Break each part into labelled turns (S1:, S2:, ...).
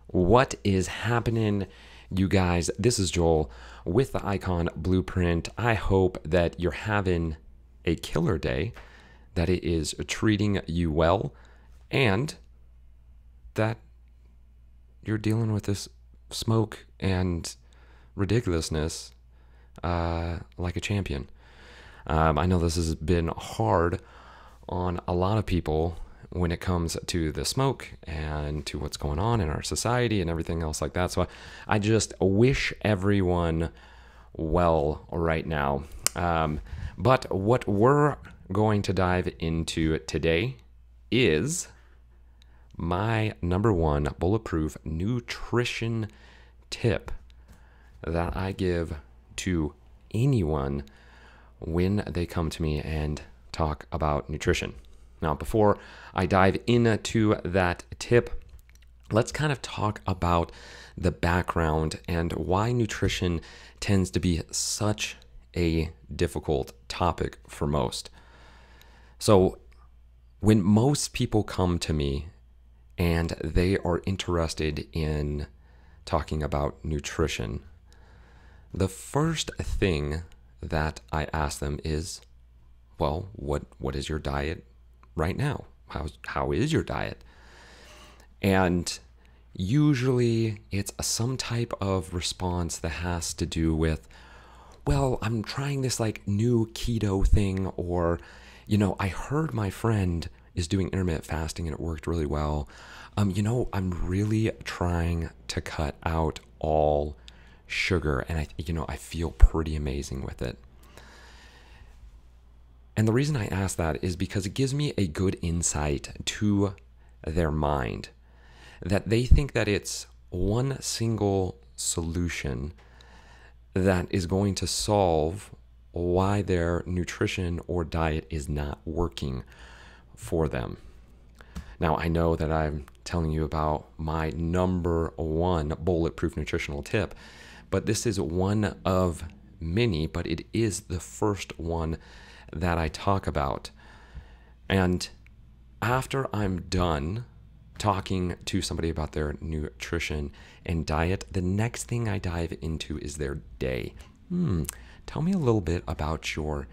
S1: What is happening, you guys? This is Joel with the Icon Blueprint. I hope that you're having a killer day, that it is treating you well, and that you're dealing with this smoke and ridiculousness like a champion. I know this has been hard on a lot of people when it comes to the smoke and to what's going on in our society and everything else like that. So I just wish everyone well right now. But what we're going to dive into today is my number one bulletproof nutrition tip that I give to anyone when they come to me and talk about nutrition. Now, before I dive into that tip, let's kind of talk about the background and why nutrition tends to be such a difficult topic for most. So, when most people come to me and they are interested in talking about nutrition, the first thing that I ask them is, well, what is your diet right now? How is your diet? And usually it's some type of response that has to do with, well, I'm trying this like new keto thing, or, I heard my friend is doing intermittent fasting and it worked really well. I'm really trying to cut out all sugar and I feel pretty amazing with it. And the reason I ask that is because it gives me a good insight to their mind, that they think that it's one single solution that is going to solve why their nutrition or diet is not working for them. Now, I know that I'm telling you about my number one bulletproof nutritional tip, but this is one of many, but it is the first one that I talk about. And after I'm done talking to somebody about their nutrition and diet, the next thing I dive into is their day. Tell me a little bit about your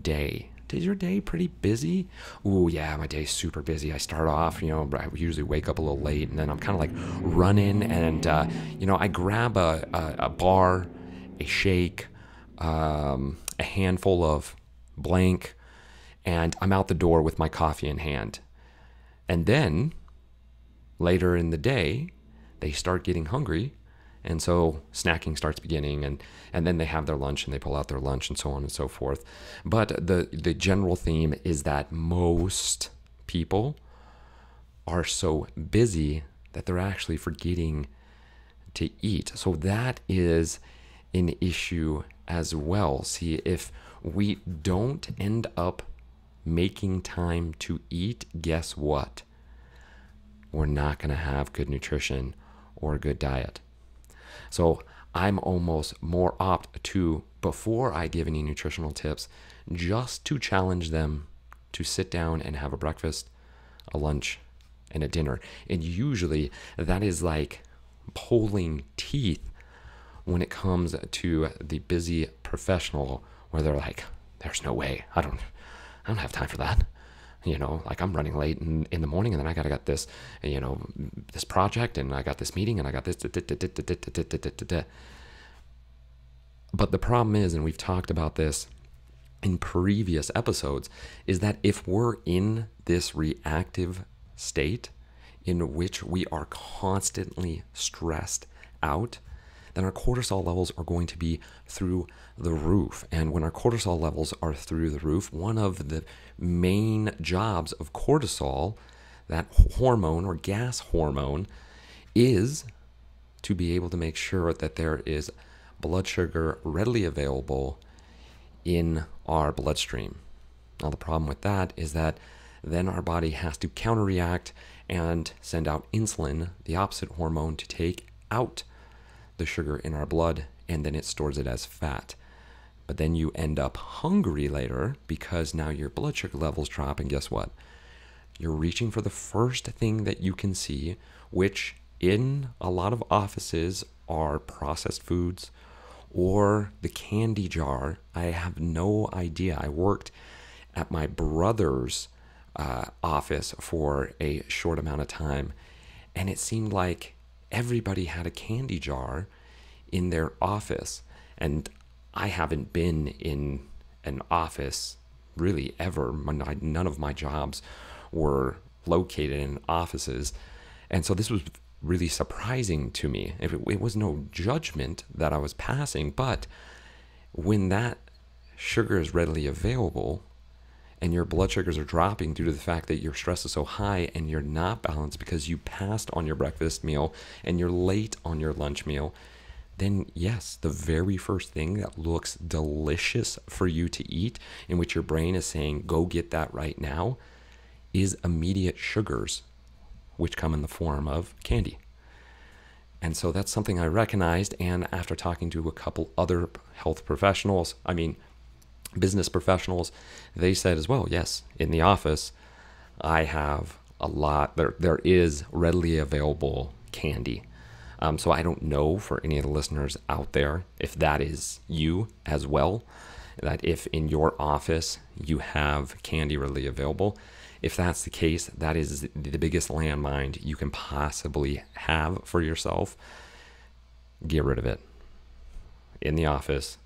S1: day. Is your day pretty busy? Ooh, yeah, my day's super busy. I start off, I usually wake up a little late and then I'm kind of like running and, I grab a bar, a shake, a handful of blank, and I'm out the door with my coffee in hand. And then later in the day, they start getting hungry, and so snacking starts beginning, and then they have their lunch and they pull out their lunch and so on and so forth. But the general theme is that most people are so busy that they're actually forgetting to eat. So that is an issue as well. See, if we don't end up making time to eat, guess what? We're not going to have good nutrition or a good diet. So I'm almost more opt to, before I give any nutritional tips, just to challenge them to sit down and have a breakfast, a lunch, and a dinner. And usually that is like pulling teeth when it comes to the busy professional, where they're like, there's no way, I don't have time for that. Like I'm running late in the morning, and then I got this, this project, and I got this meeting, and I got this. But the problem is, and we've talked about this in previous episodes, is that if we're in this reactive state in which we are constantly stressed out, then our cortisol levels are going to be through the roof. And when our cortisol levels are through the roof, one of the main jobs of cortisol, that hormone or gas hormone, is to be able to make sure that there is blood sugar readily available in our bloodstream. Now, the problem with that is that then our body has to counterreact and send out insulin, the opposite hormone, to take out the sugar in our blood, and then it stores it as fat. But then you end up hungry later because now your blood sugar levels drop, and guess what? You're reaching for the first thing that you can see, which in a lot of offices are processed foods or the candy jar. I have no idea. I worked at my brother's office for a short amount of time, and it seemed like everybody had a candy jar in their office. And I haven't been in an office really ever. None of my jobs were located in offices. And so this was really surprising to me. It was no judgment that I was passing, but when that sugar is readily available and your blood sugars are dropping due to the fact that your stress is so high and you're not balanced because you passed on your breakfast meal and you're late on your lunch meal, then yes, the very first thing that looks delicious for you to eat, in which your brain is saying, go get that right now, is immediate sugars, which come in the form of candy. And so that's something I recognized. And after talking to a couple other health professionals, business professionals, they said as well, yes, in the office, I have a lot, there is readily available candy. So I don't know for any of the listeners out there if that is you as well, that if in your office you have candy readily available. If that's the case, that is the biggest landmine you can possibly have for yourself. Get rid of it. In the office,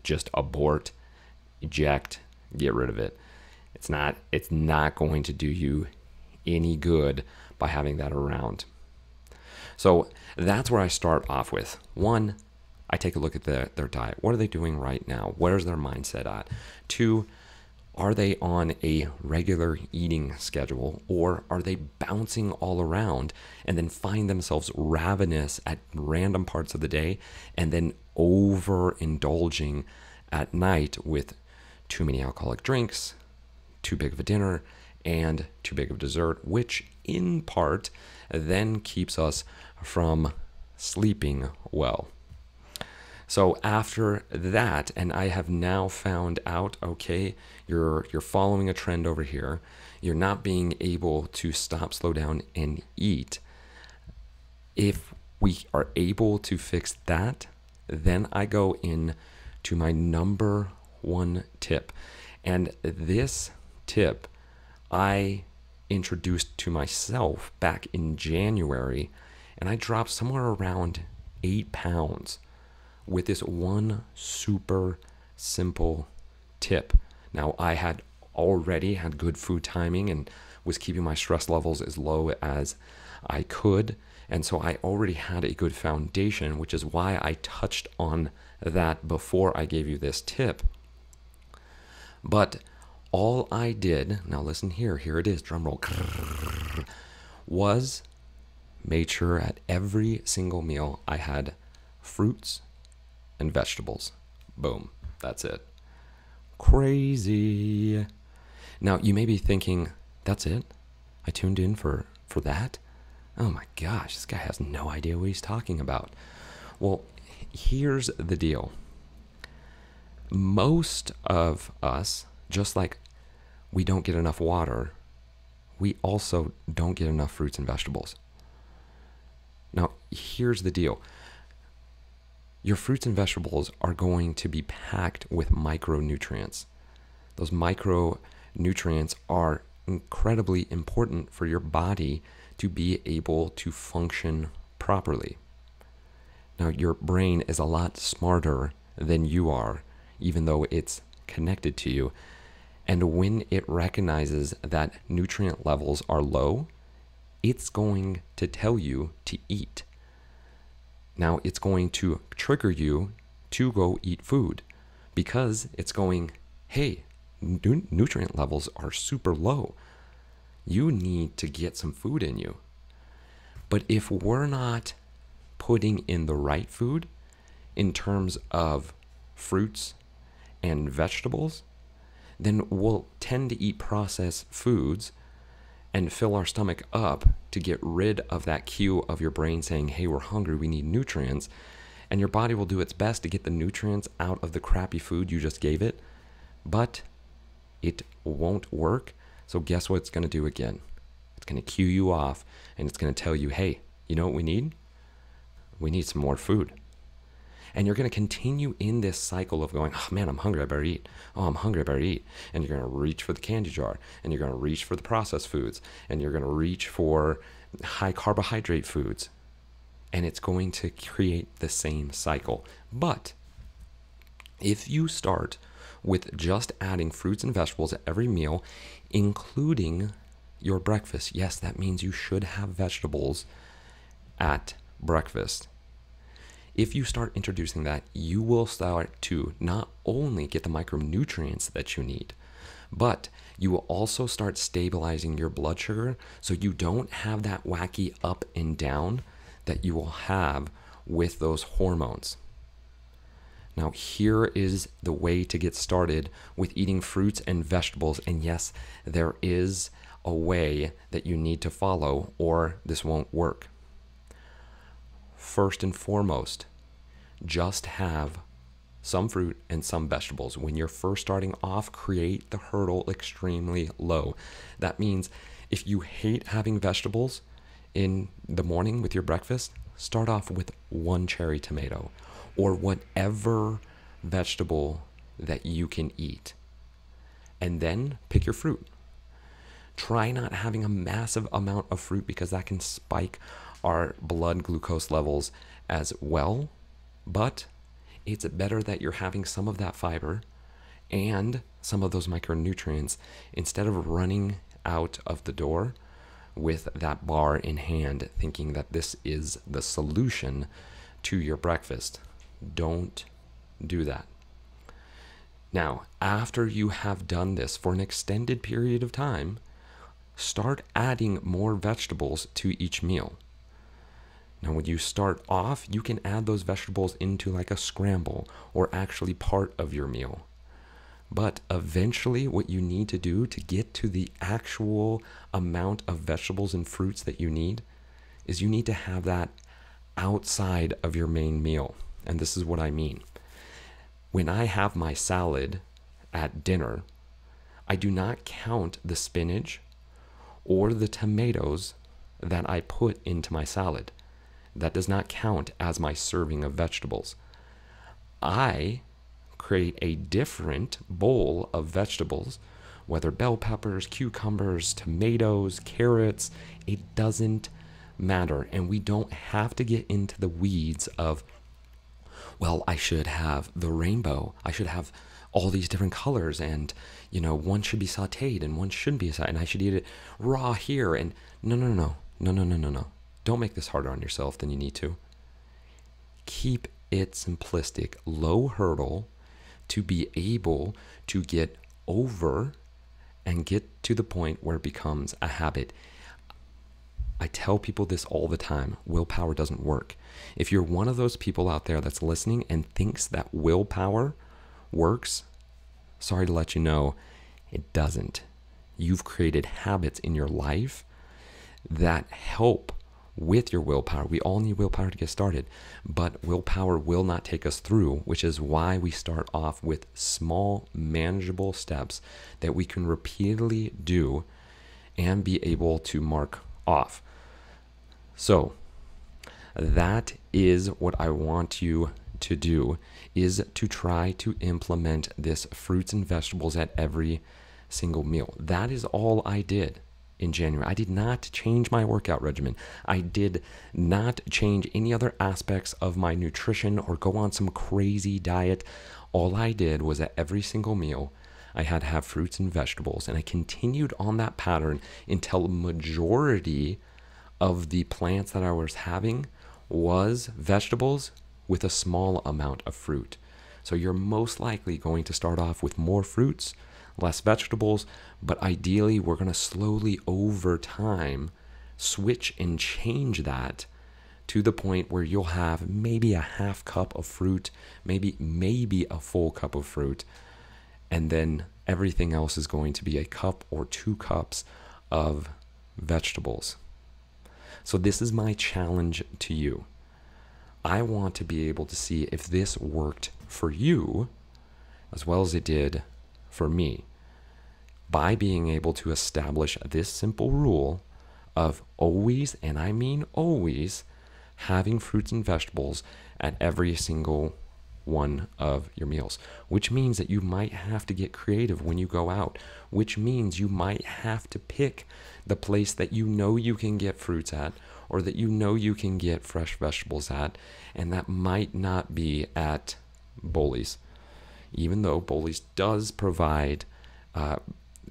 S1: just abort, eject, get rid of it. It's not going to do you any good by having that around. So that's where I start off with. One, I take a look at their diet. What are they doing right now? Where's their mindset at? Two, are they on a regular eating schedule, or are they bouncing all around and then find themselves ravenous at random parts of the day and then overindulging at night with too many alcoholic drinks, too big of a dinner, and too big of a dessert, which in part then keeps us from sleeping well. So after that, and I have now found out, okay, you're following a trend over here. You're not being able to stop, slow down, and eat. If we are able to fix that, then I go in to my number one tip. And this tip I introduced to myself back in January, and I dropped somewhere around 8 pounds with this one super simple tip. Now, I had already had good food timing and was keeping my stress levels as low as I could. And so I already had a good foundation, which is why I touched on that before I gave you this tip. But all I did, now listen here it is, drum roll, was made sure at every single meal I had fruits and vegetables. Boom, that's it. Crazy. Now you may be thinking, that's it? I tuned in for that? Oh my gosh, this guy has no idea what he's talking about. Well, here's the deal. Most of us, just like we don't get enough water, we also don't get enough fruits and vegetables. Now, here's the deal. Your fruits and vegetables are going to be packed with micronutrients. Those micronutrients are incredibly important for your body to be able to function properly. Now, your brain is a lot smarter than you are, even though it's connected to you. And when it recognizes that nutrient levels are low, it's going to tell you to eat. Now, it's going to trigger you to go eat food because it's going, hey, nutrient levels are super low. You need to get some food in you. But if we're not putting in the right food in terms of fruits and vegetables, then we'll tend to eat processed foods and fill our stomach up to get rid of that cue of your brain saying, hey, we're hungry, we need nutrients. And your body will do its best to get the nutrients out of the crappy food you just gave it, but it won't work. So guess what it's going to do again? It's going to cue you off, and it's going to tell you, hey, You know what we need? We need some more food. And you're going to continue in this cycle of going, oh man, I'm hungry, I better eat. Oh, I'm hungry, I better eat. And you're going to reach for the candy jar, and you're going to reach for the processed foods, and you're going to reach for high carbohydrate foods. And it's going to create the same cycle. But if you start with just adding fruits and vegetables at every meal, including your breakfast, yes, that means you should have vegetables at breakfast. If you start introducing that, you will start to not only get the micronutrients that you need, but you will also start stabilizing your blood sugar so you don't have that wacky up and down that you will have with those hormones. Now, here is the way to get started with eating fruits and vegetables. And yes, there is a way that you need to follow or this won't work. First and foremost, just have some fruit and some vegetables. When you're first starting off, create the hurdle extremely low. That means if you hate having vegetables in the morning with your breakfast, start off with one cherry tomato or whatever vegetable that you can eat. And then pick your fruit. Try not having a massive amount of fruit because that can spike our blood glucose levels as well. But it's better that you're having some of that fiber and some of those micronutrients instead of running out of the door with that bar in hand thinking that this is the solution to your breakfast. Don't do that. Now, after you have done this for an extended period of time, start adding more vegetables to each meal. Now, when you start off, you can add those vegetables into like a scramble or actually part of your meal. But eventually, what you need to do to get to the actual amount of vegetables and fruits that you need is you need to have that outside of your main meal. And this is what I mean. When I have my salad at dinner, I do not count the spinach or the tomatoes that I put into my salad. That does not count as my serving of vegetables. I create a different bowl of vegetables, whether bell peppers, cucumbers, tomatoes, carrots, it doesn't matter. And we don't have to get into the weeds of, well, I should have the rainbow. I should have all these different colors and, one should be sauteed and one shouldn't be sauteed and I should eat it raw here. And no. Don't make this harder on yourself than you need to. Keep it simplistic, low hurdle to be able to get over and get to the point where it becomes a habit. I tell people this all the time. Willpower doesn't work. If you're one of those people out there that's listening and thinks that willpower works, sorry to let you know, it doesn't. You've created habits in your life that help with your willpower. We all need willpower to get started, but willpower will not take us through, which is why we start off with small, manageable steps that we can repeatedly do and be able to mark off. So that is what I want you to do, is to try to implement this fruits and vegetables at every single meal. That is all I did in January. I did not change my workout regimen. I did not change any other aspects of my nutrition or go on some crazy diet. All I did was at every single meal, I had to have fruits and vegetables. And I continued on that pattern until the majority of the plants that I was having was vegetables with a small amount of fruit. So you're most likely going to start off with more fruits, less vegetables, but ideally we're going to slowly over time switch and change that to the point where you'll have maybe a half cup of fruit, maybe a full cup of fruit, and then everything else is going to be a cup or 2 cups of vegetables. So this is my challenge to you. I want to be able to see if this worked for you as well as it did for me, by being able to establish this simple rule of always, and I mean always, having fruits and vegetables at every single one of your meals, which means that you might have to get creative when you go out, which means you might have to pick the place that you know you can get fruits at, or that you know you can get fresh vegetables at, and that might not be at Boley's, even though Boley's does provide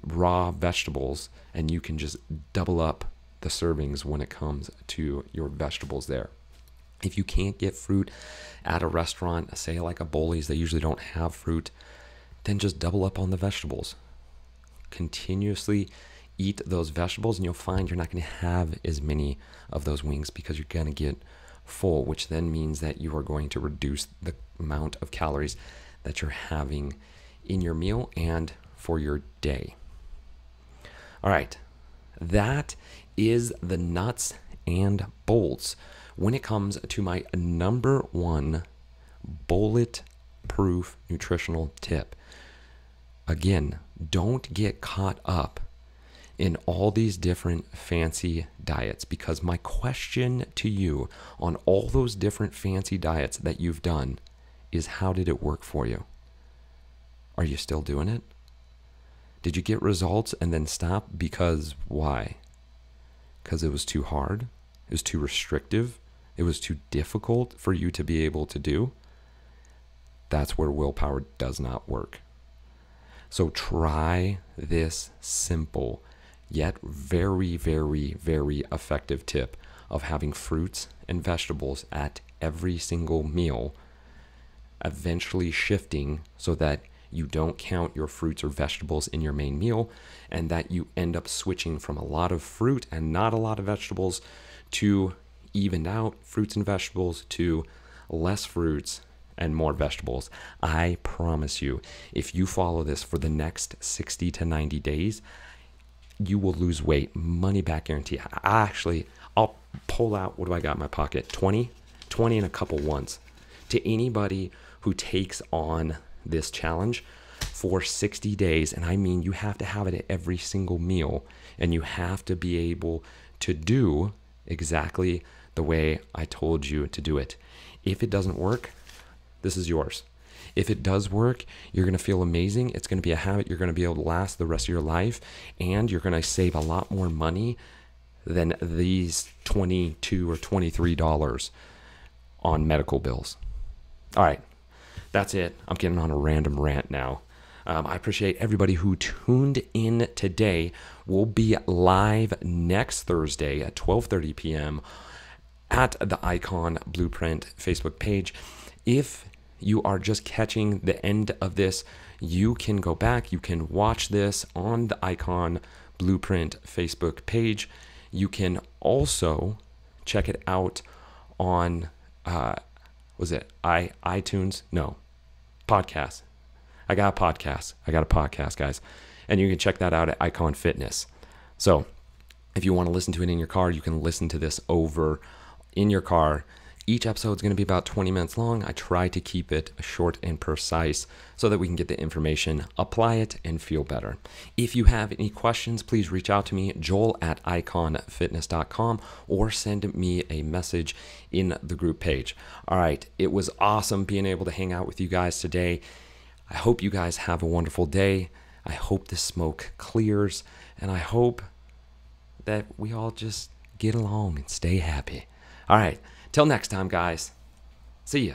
S1: raw vegetables, and you can just double up the servings when it comes to your vegetables there. If you can't get fruit at a restaurant, say like a Boley's, they usually don't have fruit, then just double up on the vegetables. Continuously eat those vegetables, and you'll find you're not going to have as many of those wings because you're going to get full, which then means that you are going to reduce the amount of calories that you're having in your meal and for your day. All right, that is the nuts and bolts when it comes to my number one bulletproof nutritional tip. Again, don't get caught up in all these different fancy diets, because my question to you on all those different fancy diets that you've done is, how did it work for you? Are you still doing it? Did you get results and then stop? Because why? Because it was too hard? It was too restrictive? It was too difficult for you to be able to do? That's where willpower does not work. So try this simple yet very, very, very effective tip of having fruits and vegetables at every single meal, eventually shifting so that you don't count your fruits or vegetables in your main meal, and that you end up switching from a lot of fruit and not a lot of vegetables to evened out fruits and vegetables to less fruits and more vegetables. I promise you, if you follow this for the next 60 to 90 days, you will lose weight, money back guarantee. I'll pull out, what do I got in my pocket? 20 and a couple ones. To anybody who takes on this challenge for 60 days, and I mean you have to have it at every single meal, and you have to be able to do exactly the way I told you to do it. If it doesn't work, this is yours. If it does work, you're going to feel amazing. It's going to be a habit you're going to be able to last the rest of your life, and you're going to save a lot more money than these $22 or $23 on medical bills. All right, that's it. I'm getting on a random rant now. I appreciate everybody who tuned in today. We'll be live next Thursday at 12:30 p.m. at the Icon Blueprint Facebook page. If you are just catching the end of this, you can go back. You can watch this on the Icon Blueprint Facebook page. You can also check it out on, iTunes? No, podcast. I got a podcast, guys. And you can check that out at Icon Fitness. So if you want to listen to it in your car, you can listen to this over in your car. Each episode is going to be about 20 minutes long. I try to keep it short and precise so that we can get the information, apply it, and feel better. If you have any questions, please reach out to me, joel@iconfitness.com, or send me a message in the group page. All right, it was awesome being able to hang out with you guys today. I hope you guys have a wonderful day. I hope the smoke clears, and I hope that we all just get along and stay happy. All right. Till next time, guys. See ya.